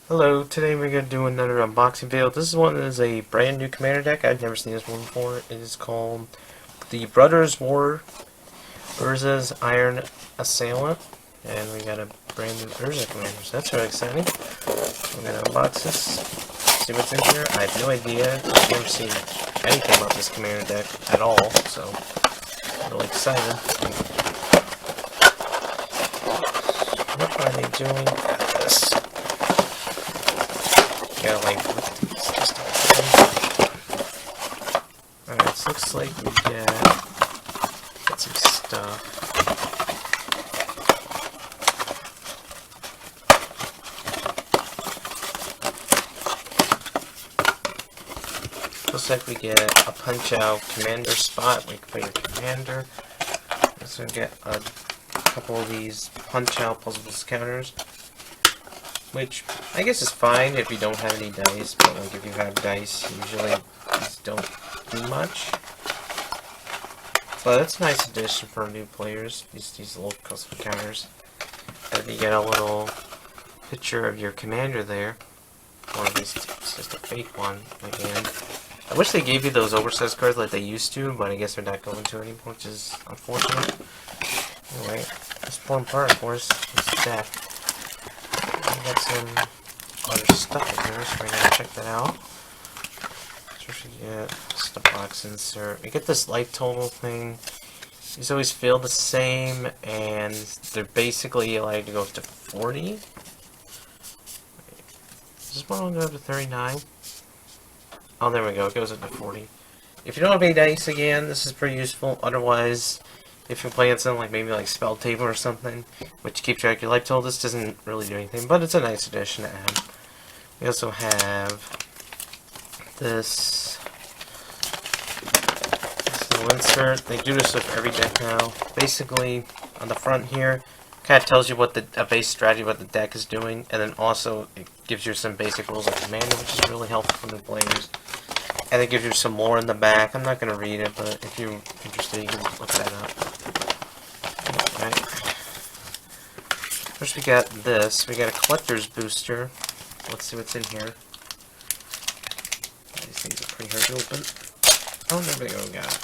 Hello, today we're going to do another unboxing video. This one is a brand new commander deck. I've never seen this one before. It is called the Brothers War Urza's Iron Assailant. And we got a brand new Urza commander, so that's really exciting. We're going to unbox this, see what's in here. I have no idea. I've never seen anything about this commander deck at all, so I'm really excited. What are they doing? Got this. Gotta like put these just open. Alright, so looks like we get some stuff. Looks like we get a punch out commander spot. We can put your commander. So we get a couple of these punch out puzzle counters. Which I guess is fine if you don't have any dice, but like if you have dice, usually these don't do much. But that's a nice addition for new players, these little custom counters. And you get a little picture of your commander there, or at least it's just a fake one again. I wish they gave you those oversized cards like they used to, but I guess they're not going to anymore, which is unfortunate. Anyway, this important part, of course, is the deck. We got some other stuff in here, so we're gonna check that out. First we get just a box insert. We get this life total thing. These always feel the same, and they're basically allowed to go up to 40. Does this one go up to 39? Oh, there we go. It goes up to 40. If you don't have any dice again, this is pretty useful. Otherwise, if you're playing something like maybe like Spell Table or something, which keeps track of your life total, this doesn't really do anything, but it's a nice addition to add. We also have this little insert. They do this with every deck now. Basically, on the front here, kind of tells you what a base strategy, what the deck is doing, and then also it gives you some basic rules of Commander, which is really helpful for new players. And it gives you some more in the back. I'm not going to read it, but if you're interested, you can look that up. Alright. First we got this. We got a collector's booster. Let's see what's in here. These things are pretty hard to open. Oh, there we go. We got it.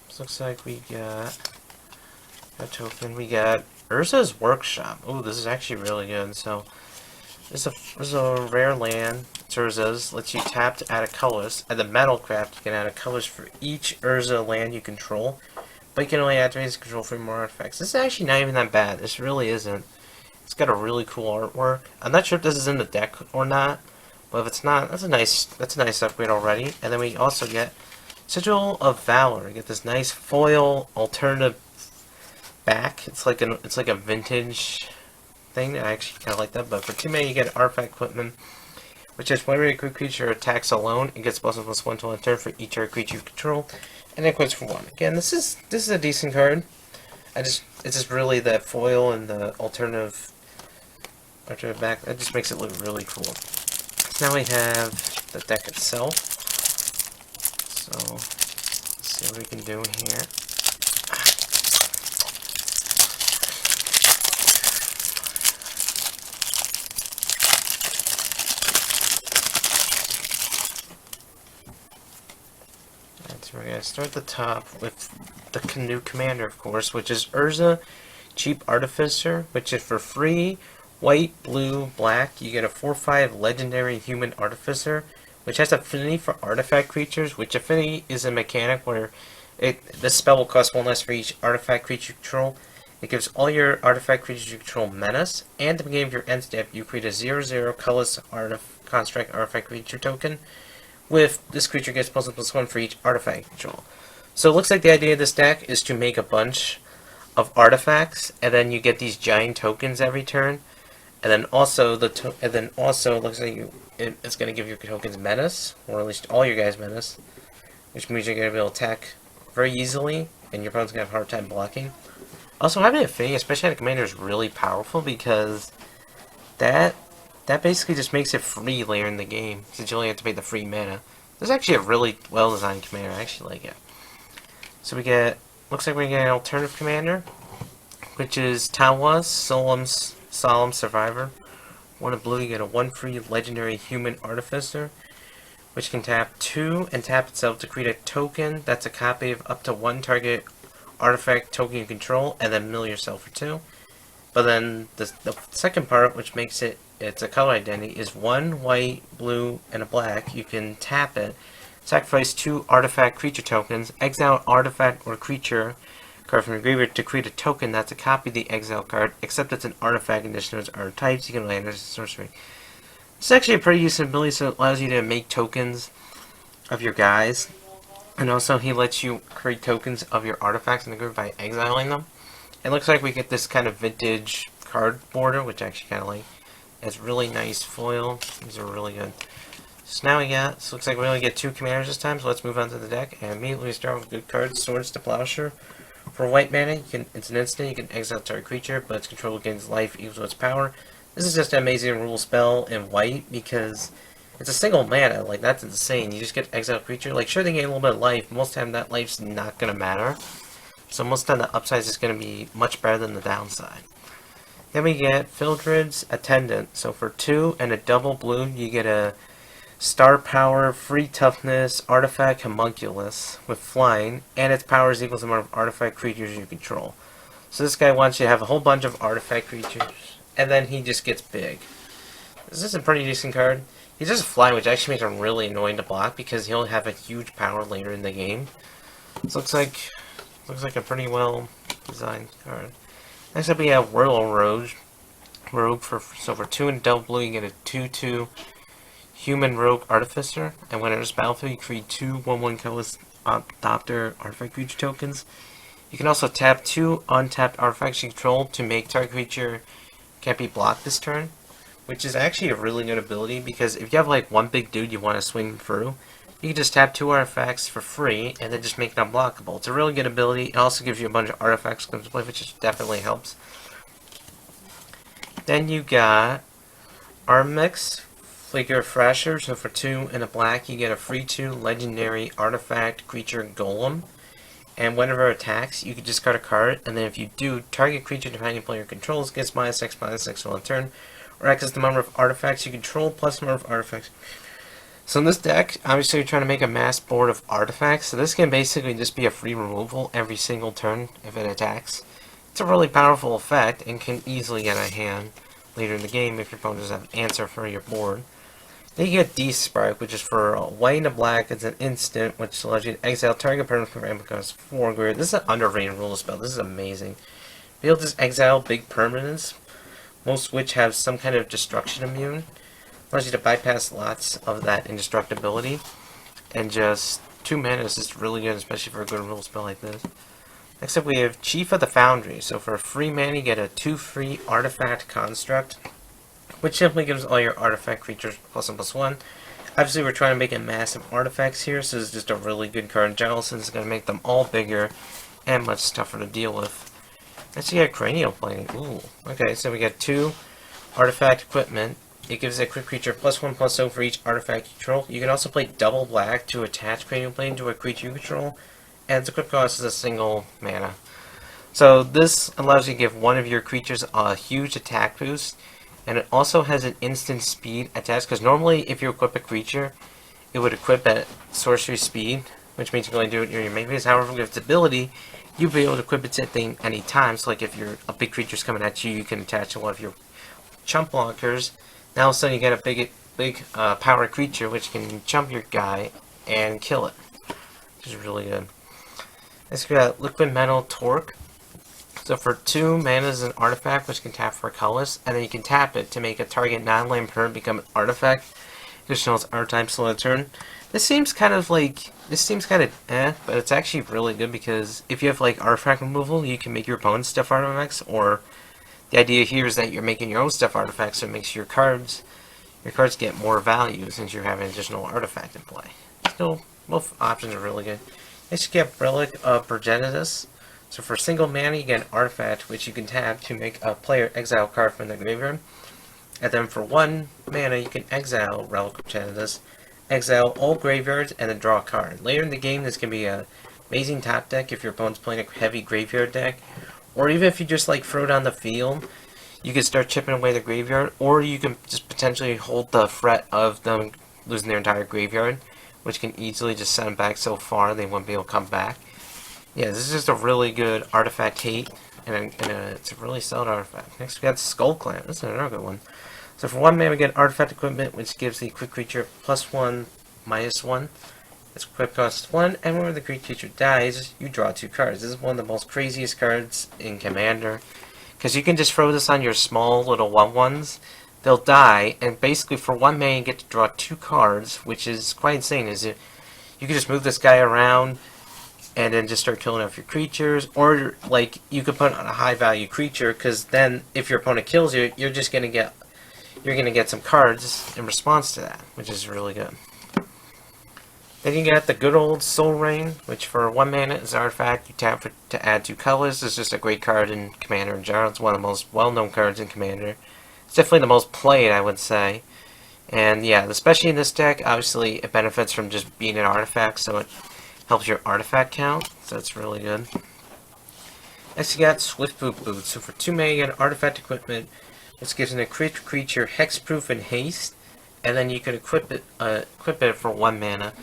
This looks like we got a token. We got Urza's Workshop. Oh, this is actually really good. So, this is a rare land. It's Urza's. Lets you tap to add a colorless. At the Metalcraft, you can add a colorless for each Urza land you control. But you can only activate this control for more artifacts. This is actually not even that bad. This really isn't. It's got a really cool artwork. I'm not sure if this is in the deck or not. But if it's not, that's a nice upgrade already. And then we also get Sigil of Valor. You get this nice foil alternative back. It's like a vintage thing. I actually kind of like that. But for 2 mana, you get artifact equipment, which is whenever a creature attacks alone, it gets +1/+1 till end turn for each other creature you control, and it quits for 1. Again, this is a decent card. It's just really that foil and the alternative back. That just makes it look really cool. So now we have the deck itself. So let's see what we can do here. So we're going to start at the top with the new commander, of course, which is Urza Cheap Artificer, which is for free, white, blue, black. You get a 4/5 legendary human artificer, which has affinity for artifact creatures, which affinity is a mechanic where the spell will cost 1 less for each artifact creature you control. It gives all your artifact creatures you control menace, and at the beginning of your end step, you create a 0/0 colorless construct artifact creature token. With this creature gets +1/+1 for each artifact control. So it looks like the idea of this deck is to make a bunch of artifacts, and then you get these giant tokens every turn, and then also it looks like it's going to give your tokens menace, or at least all your guys menace, which means you're going to be able to attack very easily, and your opponent's going to have a hard time blocking. Also, having a Fey, especially on a commander, is really powerful because that basically just makes it free later in the game, since you only have to pay the free mana. This is actually a really well-designed commander. I actually like it. So looks like we get an alternative commander, which is Tawaz, Solemn Survivor. 1 of blue, you get a 1 free legendary Human Artificer, which can tap 2 and tap itself to create a token that's a copy of up to 1 target artifact token you control, and then mill yourself for 2. But then the second part, which makes it's a color identity, is 1 white, blue, and a black. You can tap it, sacrifice 2 artifact creature tokens, exile artifact or creature card from your graveyard to create a token that's a copy of the exile card, except it's an artifact in addition to its archetypes. You can land as a sorcery. It's actually a pretty useful ability, so it allows you to make tokens of your guys. And also, he lets you create tokens of your artifacts in the group by exiling them. It looks like we get this kind of vintage card border, which I actually kind of like. It's really nice foil. These are really good. So now looks like we only get 2 commanders this time, so let's move on to the deck. And immediately we start with good cards, Swords to Plowshare. For white mana, it's an instant, you can exile target creature, but its control gains life equals to its power. This is just an amazing rule spell in white, because it's a single mana, like that's insane. You just get exile creature, like sure they gain a little bit of life, most of the time that life's not going to matter. So most of the time the upside is going to be much better than the downside. Then we get Fildred's Attendant. So for 2 and a double blue, you get a star power, free toughness, artifact homunculus with flying, and its power is equal to the amount of artifact creatures you control. So this guy wants you to have a whole bunch of artifact creatures, and then he just gets big. This is a pretty decent card. He does fly, which actually makes him really annoying to block because he'll have a huge power later in the game. This looks like a pretty well designed card. Next up we have Royal Rogue. For 2 and double blue, you get a 2/2 Human Rogue Artificer, and when it enters battlefield, you create 2 1/1 colorless Adopter artifact creature tokens. You can also tap 2 untapped artifacts you control to make target creature can't be blocked this turn, which is actually a really good ability because if you have like one big dude you want to swing through, you can just tap 2 artifacts for free and then just make it unblockable. It's a really good ability. It also gives you a bunch of artifacts to play, which definitely helps. Then you got Armix Flicker Thrasher. So for 2 and a black, you get a free 2 legendary artifact creature golem. And whenever it attacks, you can discard a card, and then if you do, target creature depending on player controls gets -6/-6 on turn, or X is the number of artifacts you control plus the number of artifacts. So in this deck, obviously you're trying to make a mass board of artifacts, so this can basically just be a free removal every single turn if it attacks. It's a really powerful effect and can easily get a hand later in the game if your opponent doesn't have an answer for your board. Then you get Despark, which is for white and a black. It's an instant, which allows you to exile target permanent from ramp cost 4 greater. This is an underrated rule spell. This is amazing. Be able to just exile big permanents, most of which have some kind of destruction immune. Allows you to bypass lots of that indestructibility. And just 2 mana is just really good, especially for a good rule spell like this. Next up we have Chief of the Foundry. So for 3 mana you get a 2 free artifact construct, which simply gives all your artifact creatures +1/+1. Obviously we're trying to make it massive artifacts here, so this is just a really good card in general since it's going to make them all bigger and much tougher to deal with. Let's see, Cranial Plating. Ooh, okay, so we got 2 artifact equipment. It gives a quick creature +1/+0 for each artifact you control. You can also play double black to attach Cranial Plating to a creature you control, and its equip cost is a single mana. So this allows you to give one of your creatures a huge attack boost, and it also has an instant speed attached, because normally if you equip a creature, it would equip at sorcery speed, which means you can only do it during your main phase. However, with its ability, you'll be able to equip its thing any time. So like if a big creature's coming at you, you can attach to one of your chump blockers. Now all of a sudden you get a big power creature which can chump your guy and kill it, which is really good. Next we got Liquid Metal Torque. So for 2 mana is an artifact which can tap for colorless, and then you can tap it to make a target non-land permanent become an artifact. Additional archetype slow a turn. This seems kind of but it's actually really good because if you have like artifact removal, you can make your opponent's stuff artifacts, or the idea here is that you're making your own stuff artifacts, so it makes your cards get more value since you're having additional artifact in play. So both options are really good. Next you get Relic of Progenitus. So for single mana, you get an artifact which you can tap to make a player exile card from the graveyard. And then for 1 mana, you can exile Relic of Progenitus, exile all graveyards, and then draw a card. Later in the game, this can be an amazing top deck if your opponent's playing a heavy graveyard deck. Or even if you just like throw it on the field, you can start chipping away the graveyard, or you can just potentially hold the threat of them losing their entire graveyard, which can easily just send them back so far they won't be able to come back. Yeah, this is just a really good artifact hate, and it's a really solid artifact. Next we got Skull Clamp. This is another good one. So for 1 mana we get artifact equipment, which gives the quick creature +1, -1. Its equip costs 1, and whenever the creature dies, you draw 2 cards. This is one of the most craziest cards in Commander, because you can just throw this on your small little 1/1s. They'll die, and basically for 1 mana you get to draw 2 cards, which is quite insane. You can just move this guy around, and then just start killing off your creatures, or like you could put on a high value creature, because then if your opponent kills you, you're gonna get some cards in response to that, which is really good. Then you get the good old Soul Rain, which for 1 mana is an artifact. You tap to add 2 colors. It's just a great card in Commander in general. It's one of the most well-known cards in Commander. It's definitely the most played, I would say. And yeah, especially in this deck, obviously it benefits from just being an artifact, so it helps your artifact count. So it's really good. Next you got Swiftboot Boots. So for 2 mana you get artifact equipment, which gives an creature hexproof and haste, and then you can equip it for 1 mana.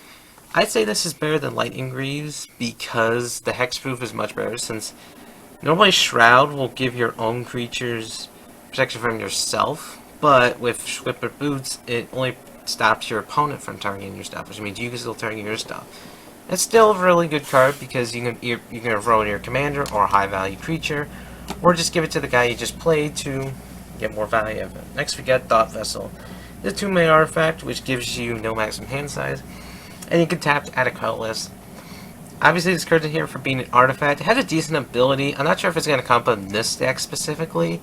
I'd say this is better than Lightning Greaves because the hexproof is much better, since normally Shroud will give your own creatures protection from yourself, but with Swiftboot Boots it only stops your opponent from targeting your stuff, which means you can still target your stuff. It's still a really good card because you can throw in your commander or a high value creature, or just give it to the guy you just played to get more value of it. Next we got Thought Vessel. It's a 2 mana artifact which gives you no maximum hand size, and you can tap to add a colorless. Obviously this card's in here for being an artifact. It has a decent ability. I'm not sure if it's going to come up in this deck specifically,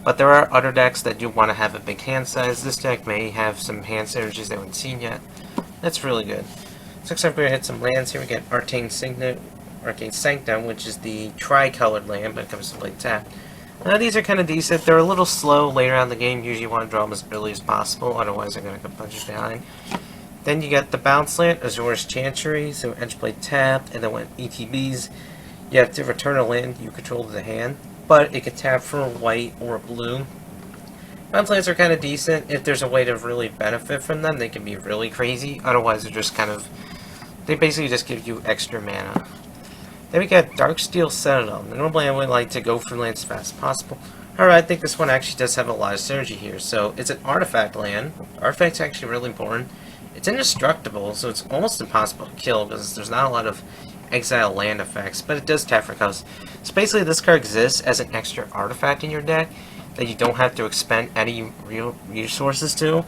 but there are other decks that do want to have a big hand size. This deck may have some hand synergies they haven't seen yet. That's really good. So next up we're going to hit some lands here. We get Arcane Sanctum, which is the tri-colored land, but it comes to play tap. Now these are kind of decent. They're a little slow later on in the game. Usually you want to draw them as early as possible, otherwise they're going to come punches behind. Then you get the bounce land, Azorius Chantry, so edge play tapped, and then when ETBs, you have to return a land you control to the hand, but it can tap for a white or a blue. Bounce lands are kind of decent. If there's a way to really benefit from them, they can be really crazy. Otherwise, they're just kind of, they basically just give you extra mana. Then we got Darksteel Citadel. Normally I would like to go for lands as fast as possible. However, I think this one actually does have a lot of synergy here. So it's an artifact land. Artifact's actually really important. It's indestructible, so it's almost impossible to kill because there's not a lot of exile land effects, but it does tap for colors. So basically this card exists as an extra artifact in your deck that you don't have to expend any real resources to.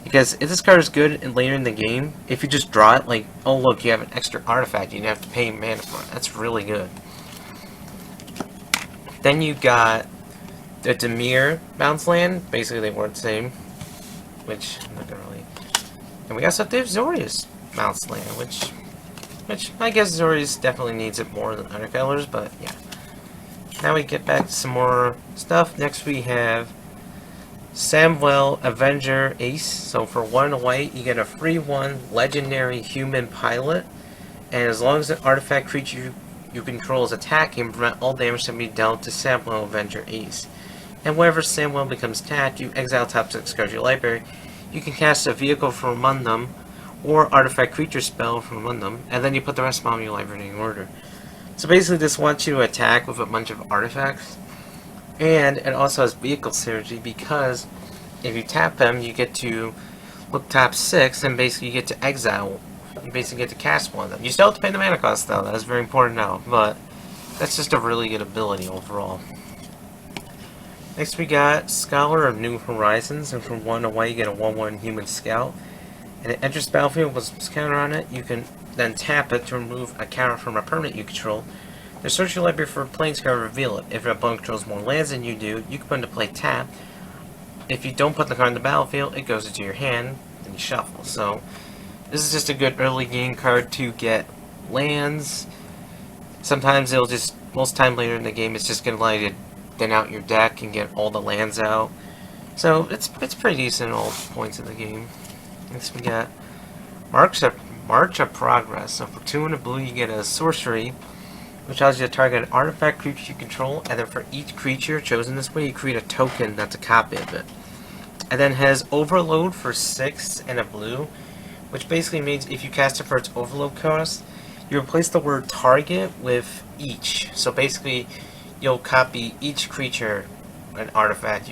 Because if this card is good and later in the game, if you just draw it, like, oh look, you have an extra artifact, you don't have to pay mana for it. That's really good. Then you got the Dimir bounce land. Basically they weren't the same, which I'm not gonna really. And we also have Azorius bounce land, which I guess Azorius definitely needs it more than other colors, but yeah. Now we get back to some more stuff. Next we have Samuel Avenger Ace. So for 1 white, you get a free 1 legendary human pilot, and as long as an artifact creature you control is attacking, prevent all damage to be dealt to Samuel Avenger Ace. And whenever Samuel becomes tapped, you exile top 6 cards of your library. You can cast a vehicle from among them, or artifact creature spell from among them, and then you put the rest of them in your library in order. So basically this wants you to attack with a bunch of artifacts. And it also has vehicle synergy because if you tap them, you get to look top 6 and basically you get to exile. You basically get to cast one of them. You still have to pay the mana cost though, that's very important now, but that's just a really good ability overall. Next we got Scholar of New Horizons, and from 1 away you get a 1/1 human scout. And it enters the battlefield with a counter on it. You can then tap it to remove a counter from a permanent you control. Then search your library for a planescard and reveal it. If your opponent controls more lands than you do, you can put into play tap. If you don't put the card in the battlefield, it goes into your hand, and you shuffle. So, this is just a good early game card to get lands. Sometimes it'll just, most time later in the game, it's just going to allow you to thin out your deck and get all the lands out. So, it's pretty decent at all points in the game. Next we got March of Progress. So for 2 and a blue, you get a sorcery. which allows you to target an artifact creature you control, and then for each creature chosen this way, you create a token that's a copy of it. And then has Overload for 6 and a blue, which basically means if you cast it for its Overload cost, you replace the word target with each. So basically, you'll copy each creature, an artifact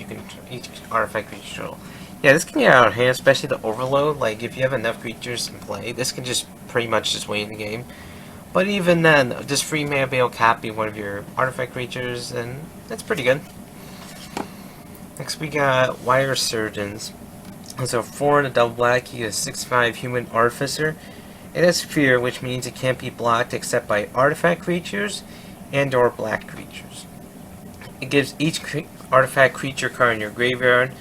each artifact creature control. Yeah, this can get out of hand, especially the Overload. Like, if you have enough creatures in play, this can just pretty much just win the game. But even then, just free mana be able to copy one of your artifact creatures, and that's pretty good. Next we got Wire Surgeons. It's a 4 and a double black. He is 6/5 human artificer. It has fear, which means it can't be blocked except by artifact creatures and or black creatures. It gives each artifact creature card in your graveyard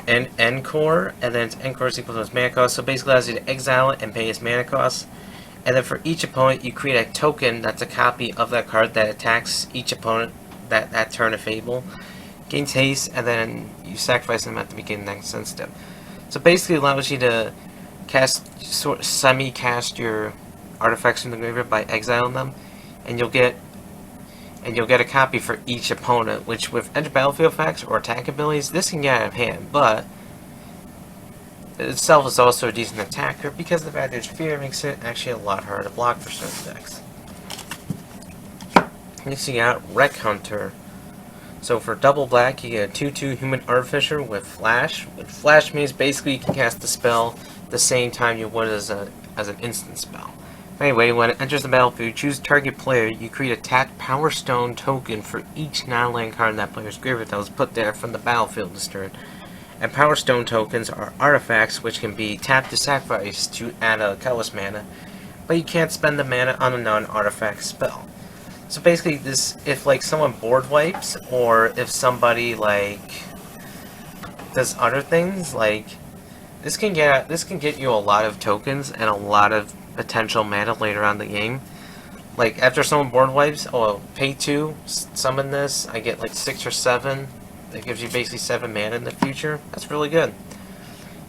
an encore, and then its encore is equal to its mana cost. So basically allows you to exile it and pay its mana cost. And then for each opponent, you create a token that's a copy of that card that attacks each opponent that turn of Fable. Gains haste, and then you sacrifice them at the beginning of the next end step. So basically, it allows you to semi-cast your artifacts from the graveyard by exiling them, and you'll get a copy for each opponent. Which, with enter battlefield effects or attack abilities, this can get out of hand, but it itself is also a decent attacker because the fact there's fear makes it actually a lot harder to block for certain decks. Next, you got Wreck Hunter. So for double black, you get a 2/2 human artificer with flash. With flash means basically you can cast the spell the same time you would as an instant spell. Anyway, when it enters the battlefield, you choose target player, you create a tapped Power Stone token for each non-land card in that player's graveyard that was put there from the battlefield this turn. And Power Stone tokens are artifacts which can be tapped to sacrifice to add a colorless mana, but you can't spend the mana on a non-artifact spell. So basically, this, if like someone board wipes, or if somebody like does other things, like this can get you a lot of tokens and a lot of potential mana later on in the game. Like after someone board wipes, oh, pay 2, summon this, I get like 6 or 7. That gives you basically 7 mana in the future. That's really good.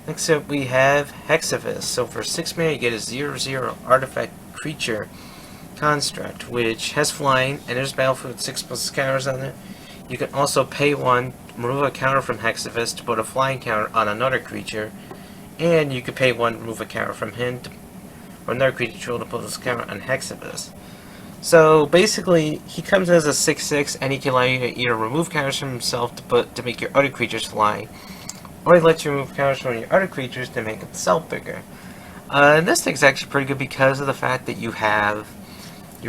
Next up we have Hexavist. So for 6 mana you get a 0/0 artifact creature construct, which has flying, and there's battlefield 6+ counters on it. You can also pay 1, remove a counter from Hexavist to put a flying counter on another creature, and you can pay 1, remove a counter from him or another creature to put this counter on Hexavist. So basically, he comes as a 6/6, and he can allow you to either remove counters from himself to make your other creatures fly, or he lets you remove counters from your other creatures to make himself bigger. And this thing's actually pretty good because of the fact that you're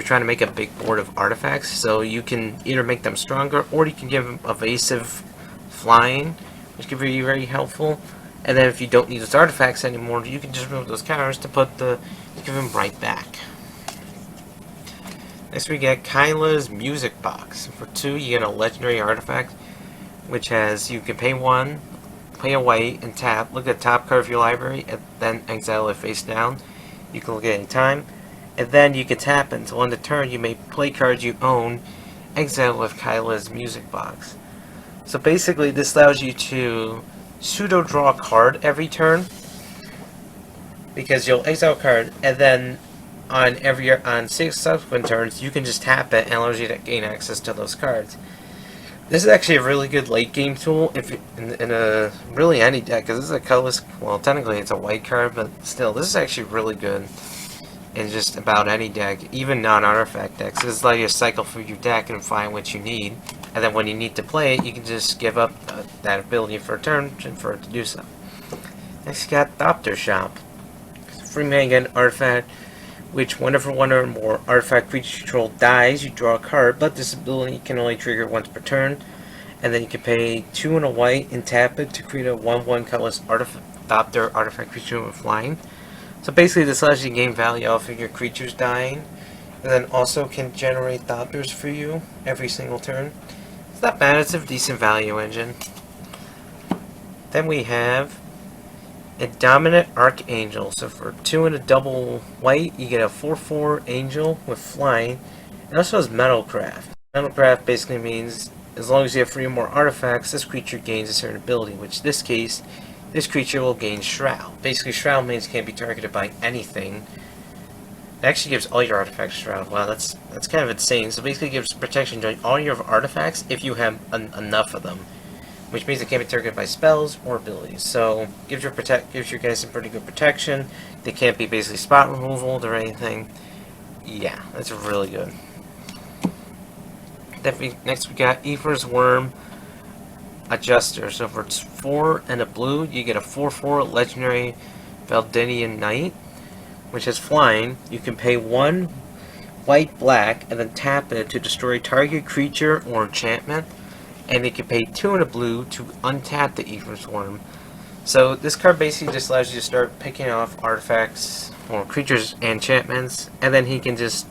trying to make a big board of artifacts, so you can either make them stronger, or you can give them evasive flying, which can be very helpful. And then if you don't need those artifacts anymore, you can just remove those counters to give them right back. Next we get Kyla's Music Box. For 2, you get a legendary artifact, which has, you can pay 1, play a white, and tap. Look at the top card of your library, and then exile it face down. You can look at any time. And then you can tap it until on the turn you may play cards you own, exile with Kyla's Music Box. So basically this allows you to pseudo draw a card every turn, because you'll exile a card, and then on 6 subsequent turns you can just tap it and allows you to gain access to those cards. This is actually a really good late game tool if in a really any deck, because this is a colorless, well technically it's a white card, but still this is actually really good in just about any deck, even non-artifact decks. This is like a cycle through your deck and find what you need, and then when you need to play it, you can just give up that ability for a turn for it to do so. Next, you got Thopter Shop. Free mana, get an artifact, which whenever one or more artifact creature you control dies, you draw a card, but this ability can only trigger once per turn. And then you can pay 2 and a white and tap it to create a 1/1 colorless Thopter artifact creature with flying. So basically this allows you to gain value off of your creatures dying, and then also can generate Thopters for you every single turn. It's not bad, it's a decent value engine. Then we have a Dominant Archangel. So for 2 and a double white, you get a 4/4 angel with flying. It also has Metalcraft. Metalcraft basically means as long as you have 3 or more artifacts, this creature gains a certain ability, which in this case, this creature will gain Shroud. Basically, Shroud means it can't be targeted by anything It actually gives all your artifacts around. Wow, that's kind of insane. So basically, it gives protection to all your artifacts if you have enough of them, which means it can't be targeted by spells or abilities. So gives your guys some pretty good protection. They can't be basically spot removal or anything. Yeah, that's really good. Next we got Aether's Worm Adjuster. So for 4 and a blue, you get a 4/4 legendary Valdivian Knight, which is flying. You can pay 1 white black and then tap it to destroy target creature or enchantment, and you can pay 2 and a blue to untap the Aether's Worm. So this card basically just allows you to start picking off artifacts or creatures and enchantments, and then he can just,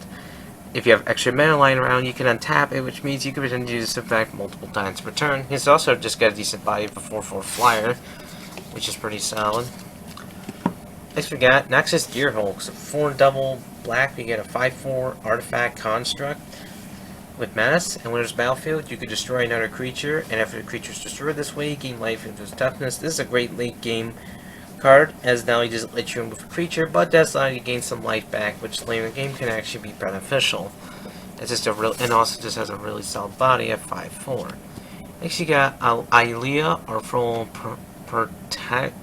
if you have extra mana lying around, you can untap it, which means you can potentially use this effect multiple times per turn. He's also just got a decent value for 4/4 flyer, which is pretty solid. Next we got Noxus Gearhulk. So 4 double black, we get a 5/4 artifact construct with mass, and when there's battlefield, you can destroy another creature, and after the creature is destroyed this way, you gain life into its toughness. This is a great late game card, as now you just let you remove a creature, but does allow you to gain some life back, which later in the game can actually be beneficial. It's just a real, and also just has a really solid body at 5/4. Next you got Aelia, Artful Protect.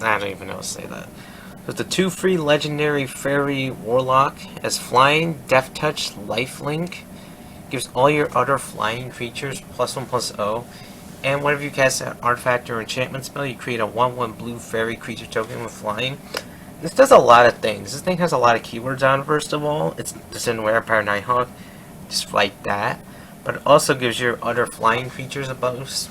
I don't even know how to say that. With the 2 free legendary fairy warlock as flying, Death Touch, Lifelink. Gives all your other flying creatures +1/+0. And whenever you cast an artifact or enchantment spell, you create a 1/1 blue fairy creature token with flying. This does a lot of things. This thing has a lot of keywords on it, first of all. It's Disintegrator, Empire Nighthawk, just like that. But it also gives your other flying creatures a boost.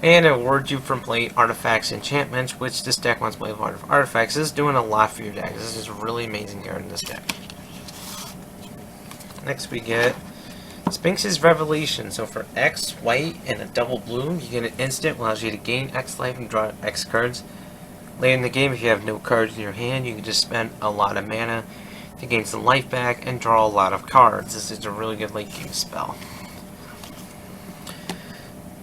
And it rewards you from playing artifacts and enchantments, which this deck wants to play with artifacts. This is doing a lot for your deck. This is a really amazing card in this deck. Next we get Sphinx's Revelation. So for X white and a double blue, you get an instant, allows you to gain X life and draw X cards. Later in the game, if you have no cards in your hand, you can just spend a lot of mana to gain some life back and draw a lot of cards. This is a really good late game spell.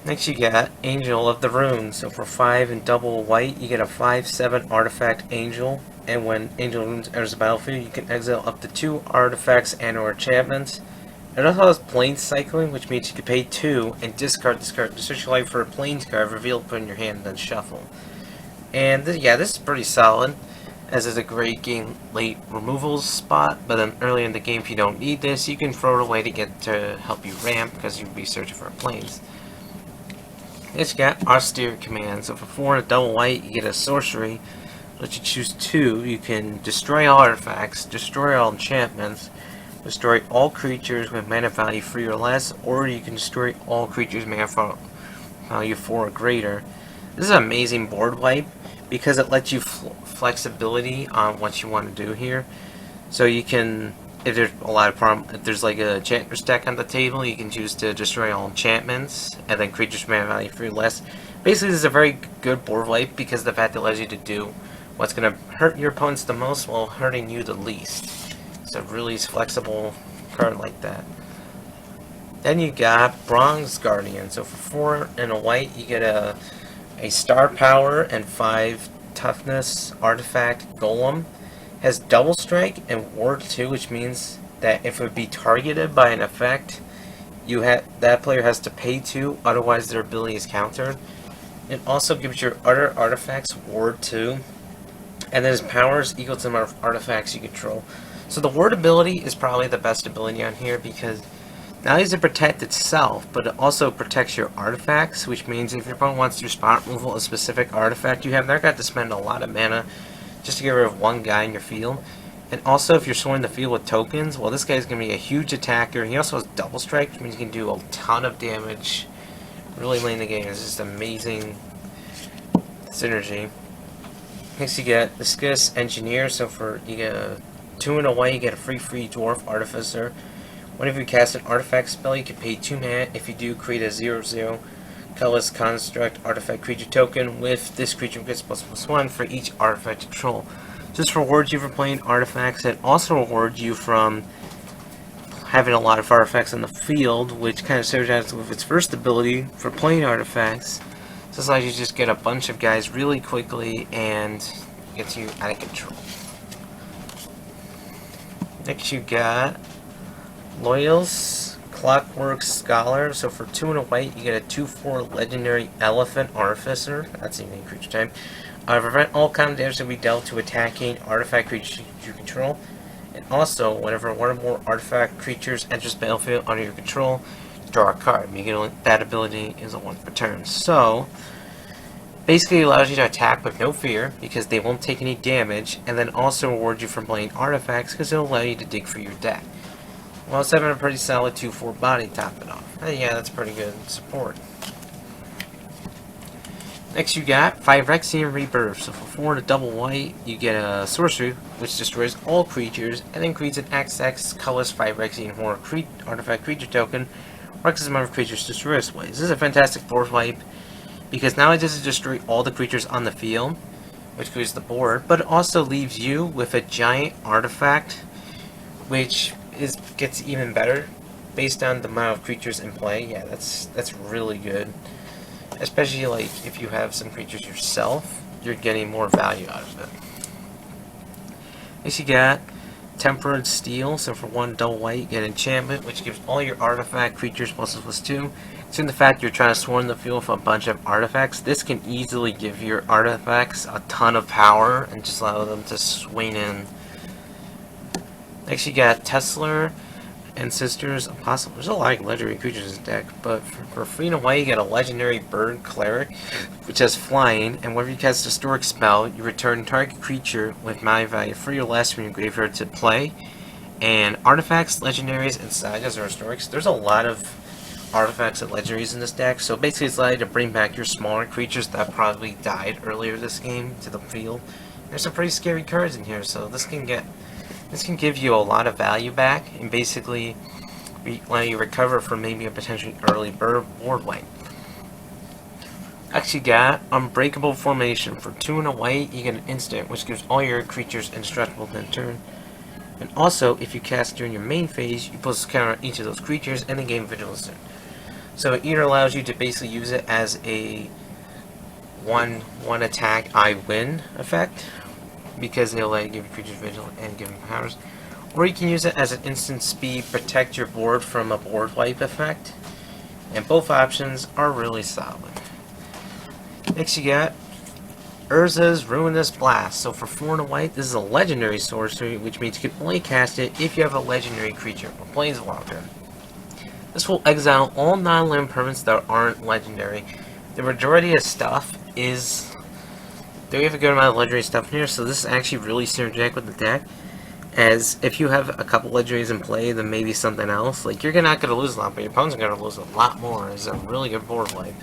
Next you got Angel of the Runes. So for 5 and double white, you get a 5/7 artifact Angel. And when Angel Runes enters the battlefield, you can exile up to 2 artifacts and or enchantments. It also has Plains Cycling, which means you can pay 2 and discard this card to search your life for a Plains card, reveal, put in your hand, and then shuffle. And yeah, this is pretty solid, as is a great game late removals spot. But then early in the game, if you don't need this, you can throw it away to help you ramp, because you'll be searching for a Plains. Next you got Austere Command. So for 4 and a double white, you get a sorcery. Let you choose 2. You can destroy all artifacts, destroy all enchantments, destroy all creatures with mana value 3 or less, or you can destroy all creatures mana value 4 or greater. This is an amazing board wipe because it lets you flexibility on what you want to do here. So you can, if there's a lot of problem, if there's like a enchantress deck on the table, you can choose to destroy all enchantments and then creatures mana value 3 or less. Basically, this is a very good board wipe because the fact it allows you to do what's going to hurt your opponents the most while hurting you the least. It's a really flexible card like that. Then you got Bronze Guardian. So for 4 and a white, you get a star power and 5 toughness artifact Golem. Has double strike and ward 2, which means that if it would be targeted by an effect, that player has to pay 2, otherwise their ability is countered. It also gives your other artifacts ward 2, and then his power is equal to the amount of artifacts you control. So the ward ability is probably the best ability on here because not only does it protect itself, but it also protects your artifacts, which means if your opponent wants to spot removal a specific artifact you have, they're going to have to spend a lot of mana just to get rid of one guy in your field. And also, if you're scoring the field with tokens, well, this guy's going to be a huge attacker. He also has double strike, which means he can do a ton of damage really late in the game. It's just amazing synergy. Next, you get the Skis Engineer. So for you get a 2 and a white, you get a free Dwarf Artificer. Whenever you cast an artifact spell, you can pay 2 mana. If you do, create a 0/0 colorless construct artifact creature token with this creature gets +1 for each artifact control. This rewards you for playing artifacts. It also rewards you from having a lot of artifacts in the field, which kind of serves as with its first ability for playing artifacts. So this allows you to just get a bunch of guys really quickly and gets you out of control. Next you got Loyal's Clockwork Scholar. So for 2 and a white, you get a 2/4 legendary Elephant Artificer. That's a unique creature type. Prevent all kind of damage that we dealt to attacking artifact creatures you control. And also, whenever one or more artifact creatures enters the battlefield under your control, draw a card. That ability is a 1 per turn. So, basically it allows you to attack with no fear, because they won't take any damage, and then also reward you for playing artifacts, because it'll allow you to dig for your deck. Well, it's having a pretty solid 2/4 body top it off. Yeah, that's pretty good support. Next you got Phyrexian Rebirth. So for 4 and a double white, you get a sorcery, which destroys all creatures, and then creates an XX colorless Phyrexian Horror artifact creature token, marks the number of creatures destroyed this way. This is a fantastic board wipe, because not only does it destroy all the creatures on the field, which clears the board, but it also leaves you with a giant artifact, which gets even better based on the amount of creatures in play. Yeah, that's really good. Especially like if you have some creatures yourself, you're getting more value out of it. Next you got Tempered Steel. So for 1 double white, you get enchantment, which gives all your artifact creatures ++2. Considering the fact you're trying to swarm the field with a bunch of artifacts, this can easily give your artifacts a ton of power and just allow them to swing in. Next you got Tesla and Sisters Apostle. There's a lot of legendary creatures in this deck, but for 3 and a white, you get a legendary Bird Cleric, which has flying, and whenever you cast a historic spell, you return target creature with mana value 3 or less from your graveyard to play. And artifacts, legendaries, and sagas or historics. There's a lot of artifacts and legendaries in this deck, so basically it's allowed to bring back your smaller creatures that probably died earlier this game to the field. There's some pretty scary cards in here, so this can give you a lot of value back, and basically allow you to recover from maybe a potentially early board wipe. Actually got Unbreakable Formation. For 2 and a white, you get an instant, which gives all your creatures indestructible in turn. And also, if you cast during your main phase, you put a counter on each of those creatures and then gain Vigilance. So it either allows you to basically use it as a one attack I win effect, because they'll let you give your creatures vigil and give them powers, or you can use it as an instant speed, protect your board from a board wipe effect, and both options are really solid. Next you got Urza's Ruinous Blast. So for 4 and a white, this is a legendary sorcery, which means you can only cast it if you have a legendary creature or planeswalker. This will exile all non-land permanents that aren't legendary. The majority of stuff is... we have a good amount of legendary stuff in here, so this is actually really synergetic with the deck. As if you have a couple legendaries in play, then maybe something else, like you're not going to lose a lot, but your opponent's going to lose a lot more. It's a really good board wipe.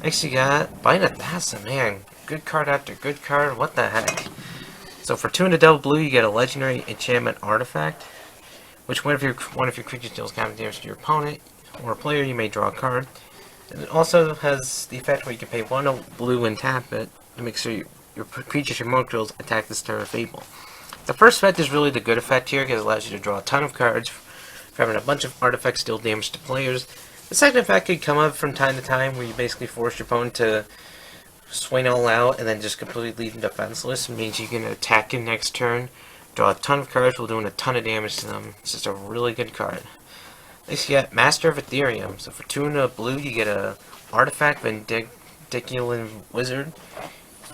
Next you got Binding of Thassa, man. Good card after good card, what the heck. So for 2 and a double blue, you get a legendary enchantment artifact, which one of your creatures deals combat damage to your opponent or a player, you may draw a card. And it also has the effect where you can pay 1 blue and tap it to make sure your creatures, your mongrels, attack this Terra Fable. The first effect is really the good effect here, because it allows you to draw a ton of cards for having a bunch of artifacts deal damage to players. The second effect could come up from time to time, where you basically force your opponent to swing all out and then just completely leave them defenseless. It means you can attack in next turn, draw a ton of cards while doing a ton of damage to them. It's just a really good card. Next you get Master of Ethereum. So for 2 and a blue, you get a artifact Vindiculan Wizard,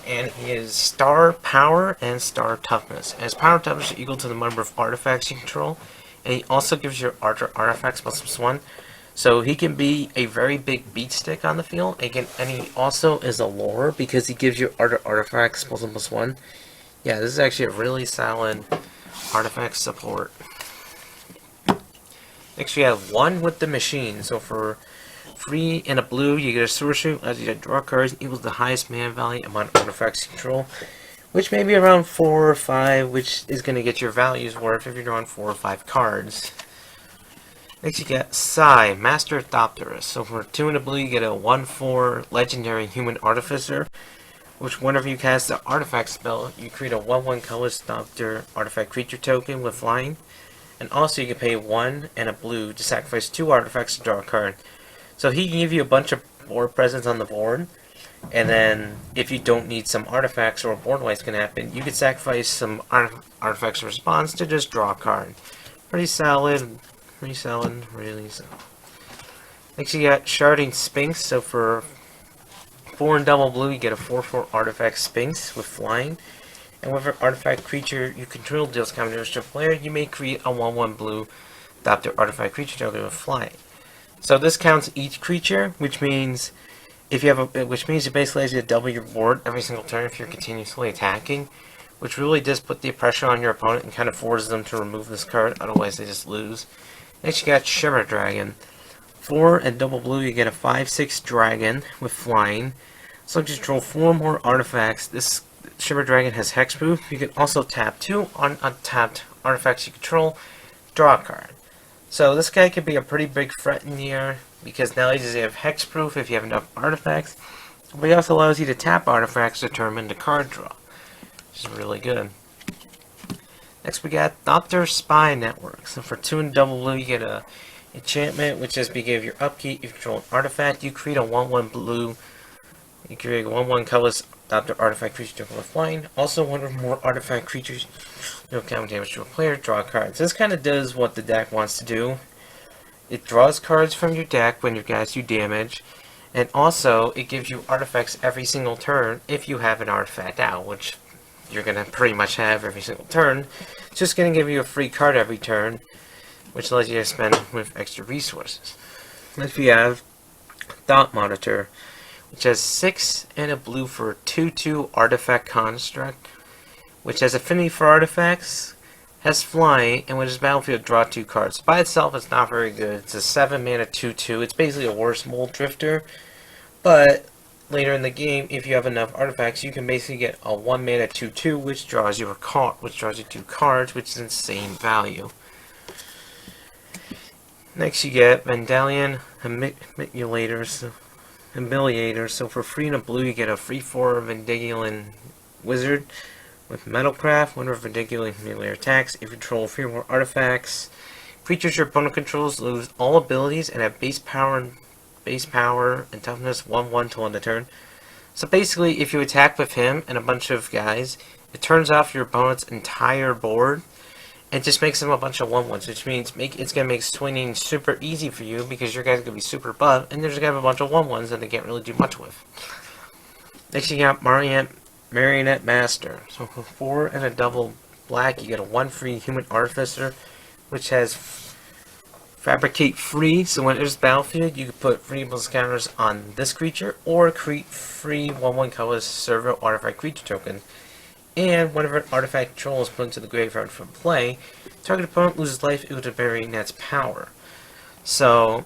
and he is Star Power and Star Toughness. And his power and toughness are equal to the number of artifacts you control, and he also gives your artifacts +1. So he can be a very big beat stick on the field, and he also is a lure, because he gives you artifacts +1. Yeah, this is actually a really solid artifact support. Next we have One with the Machine. So for 3 and a blue, you get a sorcery, as you draw cards equals the highest mana value amount of artifacts you control, which may be around 4 or 5, which is going to get your values worth if you're drawing 4 or 5 cards. Next you get Sai, Master Thopterus. So for 2 and a blue, you get a 1/4 legendary Human Artificer, which whenever you cast the artifact spell, you create a 1/1 colorless Thopter artifact creature token with flying. And also you can pay 1 and a blue to sacrifice 2 artifacts to draw a card. So he can give you a bunch of board presence on the board, And then, if you don't need some artifacts or a board wipes can happen, you could sacrifice some artifacts or response to just draw a card. Pretty solid, really solid. Next you got Sharding Sphinx, so for 4 and double blue you get a 4/4 artifact Sphinx with flying. And whenever artifact creature you control deals combat damage to a player, you may create a 1/1 blue adopt their artifact creature token with flying. So this counts each creature, which means it basically allows you to double your board every single turn if you're continuously attacking, which really does put the pressure on your opponent and kind of forces them to remove this card, otherwise they just lose. Next you got Shimmer Dragon. 4 and double blue, you get a 5/6 dragon with flying. So just draw 4 more artifacts. This Shimmer Dragon has hexproof. You can also tap 2 untapped artifacts you control, draw a card. So this guy could be a pretty big threat in here, because not only does he have hexproof if you have enough artifacts, but he also allows you to tap artifacts to turn them into card draw, which is really good. Next we got Thopter Spy Network. So for 2 and double blue, you get a enchantment, which is because of your upkeep, you control an artifact, you create a 1/1 blue, you create a 1/1 colorless Thopter artifact creature token with flying. Also, 1 or more artifact creatures deal combat damage to a player, draw cards. This kind of does what the deck wants to do. It draws cards from your deck when your guys do damage, and also it gives you artifacts every single turn if you have an artifact out, which you're going to pretty much have every single turn. It's just going to give you a free card every turn, which allows you to spend with extra resources. Next we have Thought Monitor, which has 6 and a blue for a 2/2 artifact construct, which has affinity for artifacts, has flying, and when it's battlefield, draw 2 cards. By itself, it's not very good. It's a 7 mana 2/2. It's basically a worse Mold Drifter, but later in the game, if you have enough artifacts, you can basically get a 1 mana 2/2, which draws you 2 cards, which is insane value. Next you get Vandalion Humiliator. So for 3 and a blue, you get a 3/4 Vandalion Wizard with Metalcraft. Whenever Vandalion Humiliator attacks, if you control 3 or more artifacts, creatures your opponent controls lose all abilities and have base power and toughness 1/1 till end of turn. So basically, if you attack with him and a bunch of guys, it turns off your opponent's entire board. It just makes them a bunch of 1/1s, which means it's going to make swinging super easy for you because your guys are going to be super buff, and they're just going to have a bunch of 1/1s that they can't really do much with. Next you got Marionette Master. So for 4 and a double black, you get a 1 free Human Artificer, which has Fabricate free, so when it enters the battlefield, you can put free counters on this creature, or create free 1/1 colorless servo artifact creature token. And whenever an artifact control is put into the graveyard from play, target opponent loses life equal to Marionette's power. So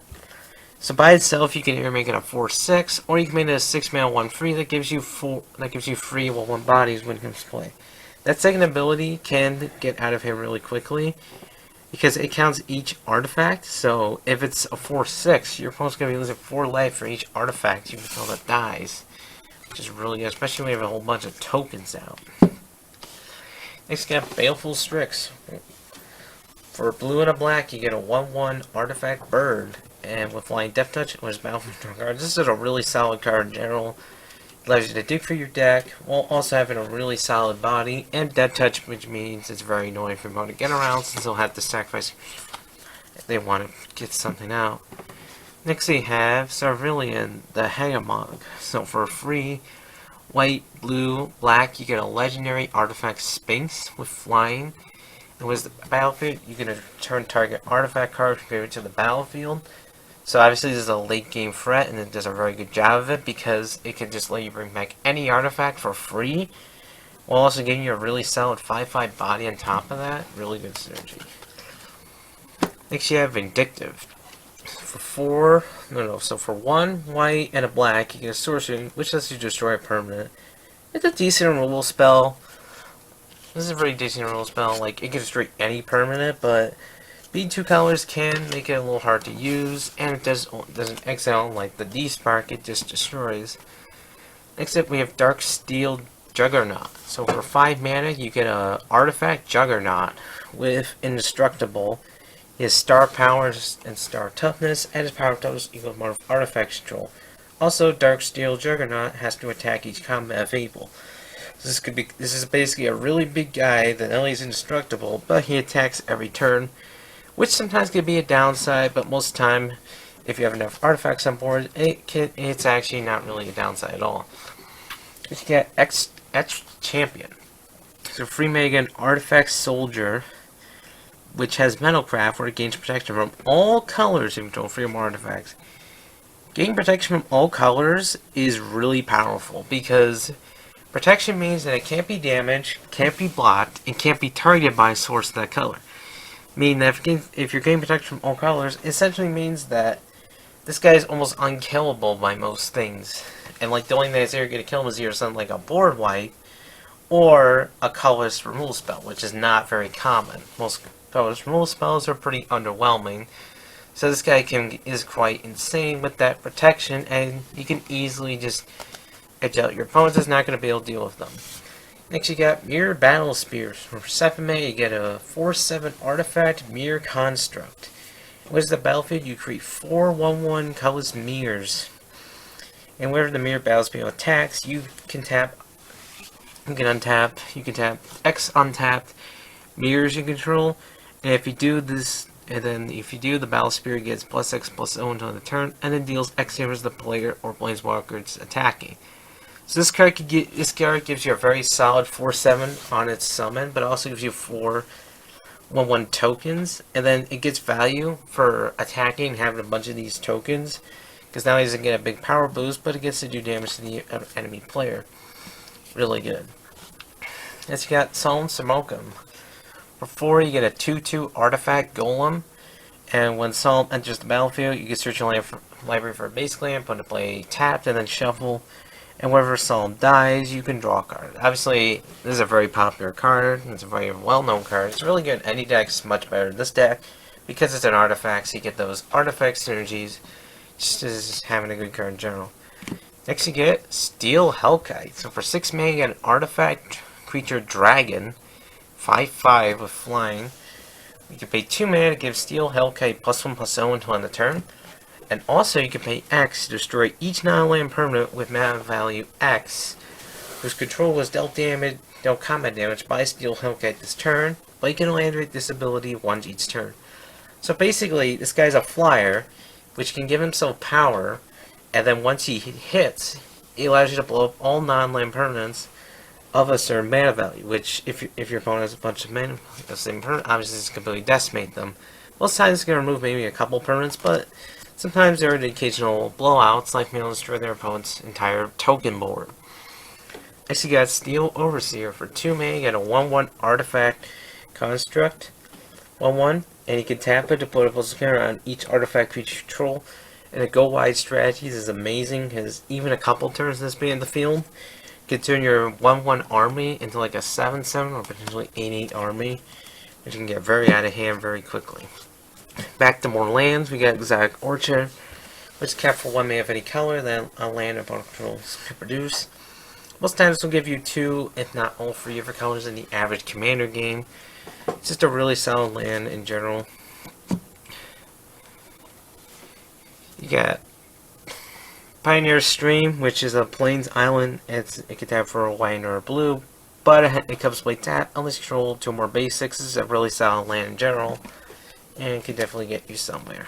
by itself, you can either make it a 4/6, or you can make it a 6 mana 1 free that gives you free 1/1 bodies when it comes to play. That second ability can get out of here really quickly, because it counts each artifact. So if it's a 4/6, your opponent's going to be losing 4 life for each artifact you control that dies, which is really good, especially when you have a whole bunch of tokens out. Next, you got Baleful Strix. For blue and a black, you get a 1/1 artifact bird, and with flying Death Touch, it was battlefield card. This is a really solid card in general. It allows you to dig for your deck, while also having a really solid body, and Death Touch, which means it's very annoying for them to get around, since they'll have to sacrifice if they want to get something out. Next we have Sarvillian, the Hegemog. So for free, white, blue, black, you get a legendary artifact Sphinx with flying. And with the battlefield, you can return target artifact card compared to the battlefield. So obviously this is a late game threat, and it does a very good job of it, because it can just let you bring back any artifact for free, while also giving you a really solid 5/5 body on top of that. Really good synergy. Next you have Vindictive. For 1 white and a black, you get a sorcery, which lets you destroy a permanent. It's a decent removal spell. This is a very decent removal spell. Like, it can destroy any permanent, but being 2 colors can make it a little hard to use, and it doesn't exile like the D-Spark, it just destroys. Next up, we have Dark Steel Juggernaut. So for 5 mana, you get a artifact Juggernaut with Indestructible. His star powers and star toughness, and his power totals equal to amount of artifact control. Also, Darksteel Juggernaut has to attack each combat if able. This is basically a really big guy that not only is indestructible, but he attacks every turn, which sometimes can be a downside, but most of the time, if you have enough artifacts on board, it's actually not really a downside at all. You get Etched Champion. So free Megan Artifact Soldier, which has Metalcraft, where it gains protection from all colors if you control freedom artifacts. Gaining protection from all colors is really powerful because protection means that it can't be damaged, can't be blocked, and can't be targeted by a source of that color. Meaning that if you're getting protection from all colors, it essentially means that this guy is almost unkillable by most things. And like the only thing that's ever going to kill him is either something like a board wipe or a colorless removal spell, which is not very common. Most colorless removal spells are pretty underwhelming. So this guy is quite insane with that protection, and you can easily just edge out your opponents. Is not going to be able to deal with them. Next you got Mirror Battle Spears. For 7 mana you get a 4/7 artifact Mirror Construct. What is the battlefield? You create 4 1/1 colorless mirrors. And whenever the Mirror Battle Spear attacks, you can tap, you can untap, you can tap X untapped mirrors you control. And if you do this, and then if you do, the Battle Spear gets +X/+0 until the turn, and then deals X damage to the player or planeswalkers attacking. So this card gives you a very solid 4/7 on its summon, but also gives you 4 1/1 tokens, and then it gets value for attacking, having a bunch of these tokens, because not only does it get a big power boost, but it gets to do damage to the enemy player. Really good. Next you got Solemn Simulacrum. For 4 you get a 2/2 artifact golem, and when Solemn enters the battlefield, you can search your library for a base land, put into play tapped, and then shuffle. And whenever Solemn dies, you can draw a card. Obviously, this is a very popular card. It's a very well-known card. It's really good in any deck. It's much better in this deck because it's an artifact, so you get those artifact synergies just as having a good card in general. Next you get Steel Hellkite. So for 6 mana, you get an artifact creature dragon, 5/5 with flying. You can pay 2 mana to give Steel Hellkite +1/+0 until end of turn. And also you can pay X to destroy each non-land permanent with mana value X, whose control was dealt combat damage by Steel Hellkite this turn, but you can only activate this ability once each turn. So basically, this guy's a flyer, which can give himself power, and then once he hits, it allows you to blow up all non-land permanents of a certain mana value, which if your opponent has a bunch of mana, the same permanent, obviously it's completely decimate them. Most times it's going to remove maybe a couple permanents, but sometimes there are the occasional blowouts, like being able to destroy their opponent's entire token board. Next you got Steel Overseer. For 2 mana, you get a 1/1 artifact construct, 1/1, and you can tap it to put a plus counter on each artifact creature you control. And the go wide strategies is amazing, because even a couple turns this being in the field can turn your 1/1 army into like a 7/7 or potentially 8/8 army, which can get very out of hand very quickly. Back to more lands, we got Exotic Orchard, which is capped for 1 mana of any color that a land opponent controls can produce. Most times this will give you 2, if not all 3 of your colors in the average commander game. It's just a really solid land in general. You got Pioneer Stream, which is a plains island. It can tap for a white or a blue, but it comes with tap unless you control 2 more basics. This is a really solid land in general, and it can definitely get you somewhere.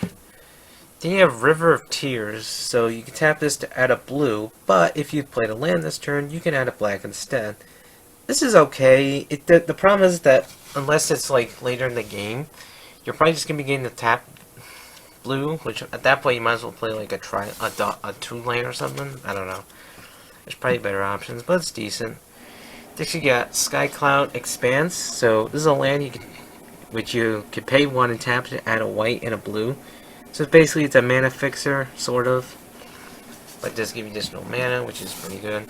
Then you have River of Tears, so you can tap this to add a blue, but if you played a land this turn, you can add a black instead. This is okay. The problem is that unless it's like later in the game, you're probably just going to be getting the tap blue, which at that point you might as well play like a 2-lane or something. I don't know. There's probably better options, but it's decent. Next you got Skycloud Expanse, so this is a land which you can pay 1 and tap to add a white and a blue. So basically it's a mana fixer, sort of, but it does give you additional mana, which is pretty good.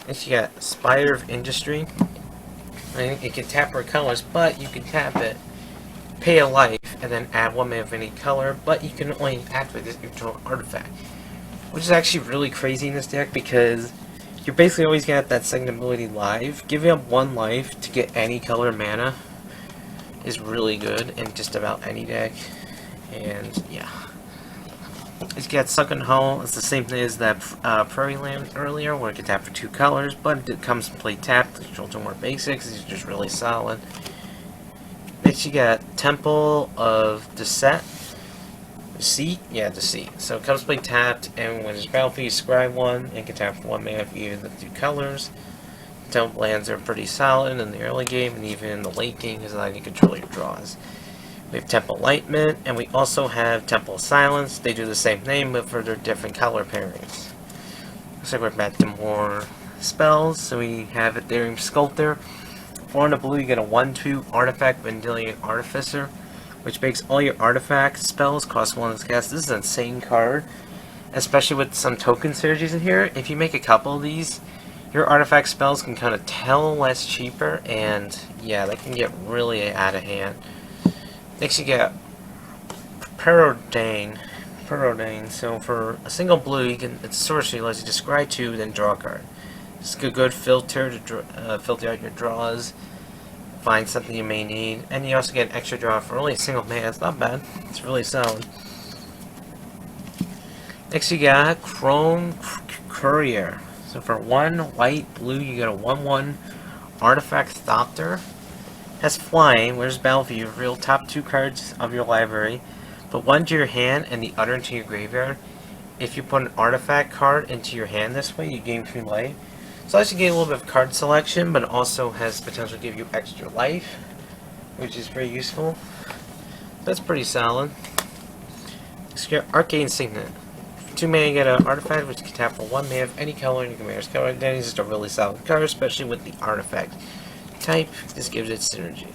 Next you got Spire of Industry. It can tap for colors, but you can tap it, pay a life, and then add 1 mana of any color, but you can only activate this neutral artifact. Which is actually really crazy in this deck, because you're basically always going to have that second ability live. Giving up 1 life to get any color mana is really good in just about any deck. And yeah. It's got Sunken Hull. It's the same thing as that Prairie Land earlier, where it can tap for 2 colors, but it comes complete tapped. The controls are more basics. These are just really solid. Next, you got Temple of Deceit. Deceit? Yeah, Deceit. So it comes complete tapped, and when it's battlefield, you scry 1 and can tap for 1 mana if you use the 2 colors. Temple lands are pretty solid in the early game, and even in the late game, because allowing you to control your draws. We have Temple Lightment, and we also have Temple Silence. They do the same thing, but for their different color pairings. Looks like we're back to more spells. So we have Ethereum Sculptor. For the blue, you get a 1/2 artifact, Vendilion Artificer, which makes all your artifact spells cost 1 to cast. This is an insane card, especially with some token synergies in here. If you make a couple of these, your artifact spells can kind of tell less cheaper, and yeah, they can get really out of hand. Next you get Preordain. So for a single blue, it's sorcery, lets you describe 2, then draw a card. It's a good filter to filter out your draws, find something you may need, and you also get an extra draw for only a single mana. It's not bad. It's really solid. Next you got Chrome Courier. So for 1 white blue, you get a 1/1 artifact Thopter. Has flying. Where's battlefield? You reveal top 2 cards of your library, put 1 to your hand and the other into your graveyard. If you put an artifact card into your hand this way, you gain 3 life. So that should get a little bit of card selection, but it also has potential to give you extra life, which is very useful. That's pretty solid. Next, you get Arcane Signet. For 2 mana, you get an artifact which can tap for 1 mana of any color in your commander's color identity. It's just a really solid card, especially with the artifact type. This gives it synergy.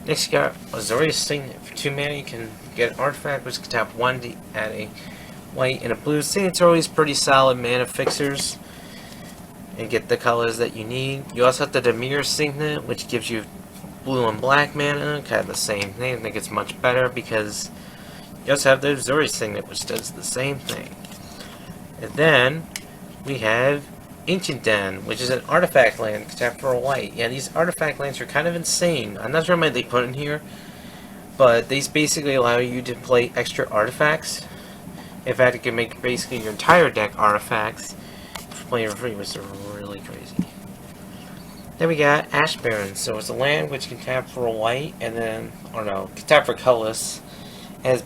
Next, you got Azorius Signet. For 2 mana, you can get an artifact which can tap 1 to add a white and a blue. Signets are always pretty solid mana fixers and get the colors that you need. You also have the Dimir Signet, which gives you blue and black mana, kind of the same thing. I think it's much better because you also have the Azorius Signet, which does the same thing. And then we have Ancient Den, which is an artifact land, except for a white. Yeah, these artifact lands are kind of insane. I'm not sure why they put in here, but these basically allow you to play extra artifacts. In fact, it can make basically your entire deck artifacts for playing for free, which are really crazy. Then we got Ash Baron. So it's a land which can tap for a white, and then, or no, can tap for colorless. And it's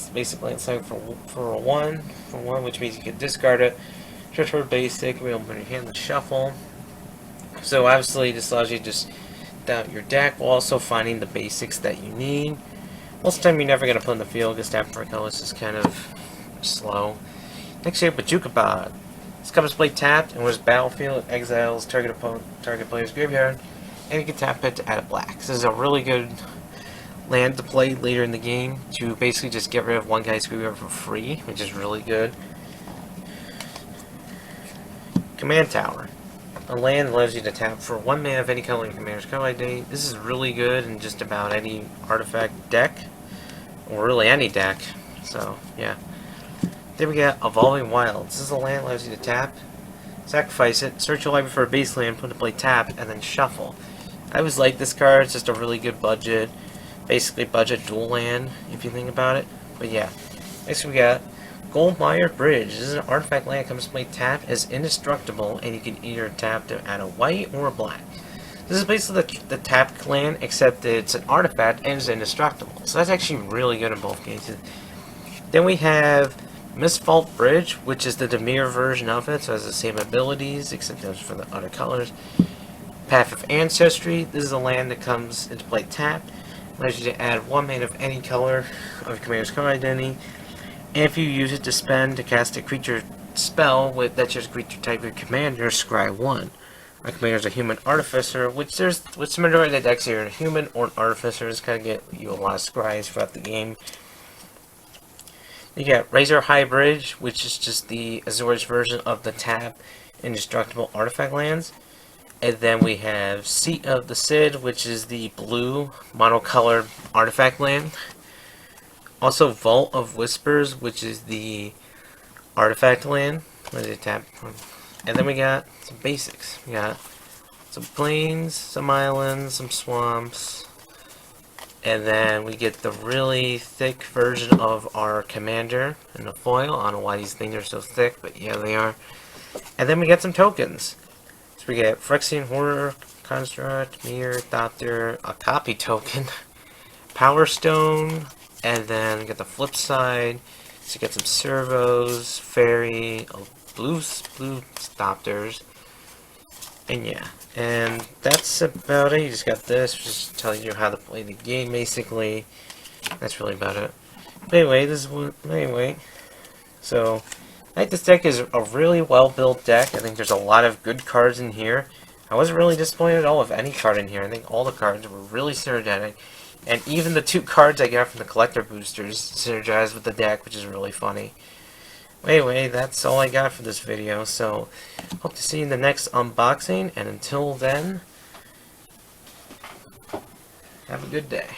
basically it's like for a 1, which means you can discard it. Just for basic, we open your hand and shuffle. So obviously this allows you to just out your deck while also finding the basics that you need. Most of the time you're never going to put in the field because tapping for colors is kind of slow. Next you have Bojuka. This comes play tapped, and when it's battlefield, it exiles target player's graveyard, and you can tap it to add a black. This is a really good land to play later in the game to basically just get rid of one guy's graveyard for free, which is really good. Command Tower. A land allows you to tap for 1 mana of any color in commander's card identity. This is really good in just about any artifact deck, or really any deck. So, yeah. Then we got Evolving Wilds. This is a land that allows you to tap, sacrifice it, search your library for a base land, put it in play tap, and then shuffle. I always like this card. It's just a really good budget, basically budget dual land, if you think about it. But yeah. Next we got Goldmire Bridge. This is an artifact land that comes to play tap as indestructible, and you can either tap to add a white or a black. This is basically the tapped land, except that it's an artifact and it's indestructible. So that's actually really good in both cases. Then we have Mistvault Bridge, which is the Dimir version of it, so it has the same abilities, except those for the other colors. Path of Ancestry. This is a land that comes into play tapped. Allows you to add 1 mana of any color of your commander's card identity. And if you use it to spend to cast a creature spell that's just creature type of commander, scry 1. Our commander's a human artificer, which the majority of the decks here are human or an artificer. Just kind of get you a lot of scries throughout the game. You got Razor High Bridge, which is just the Azorius version of the tap indestructible artifact lands. And then we have Seat of the Cid, which is the blue monocolored artifact land. Also Vault of Whispers, which is the artifact land. Where did it tap from? And then we got some basics. We got some plains, some islands, some swamps, And then we get the really thick version of our commander in the foil. I don't know why these things are so thick, but yeah, they are. And then we get some tokens. So we get Phyrexian Horror, Construct, Mirror, Doctor, a copy token, Power Stone, and then get the flip side. So you get some servos, fairy, blue Doctors, and yeah. And that's about it. You just got this, just telling you how to play the game, basically. That's really about it. But anyway, so I think this deck is a really well-built deck. I think there's a lot of good cards in here. I wasn't really disappointed at all with any card in here. I think all the cards were really synergetic. And even the 2 cards I got from the collector boosters synergized with the deck, which is really funny. Anyway, that's all I got for this video, so hope to see you in the next unboxing, and until then, have a good day.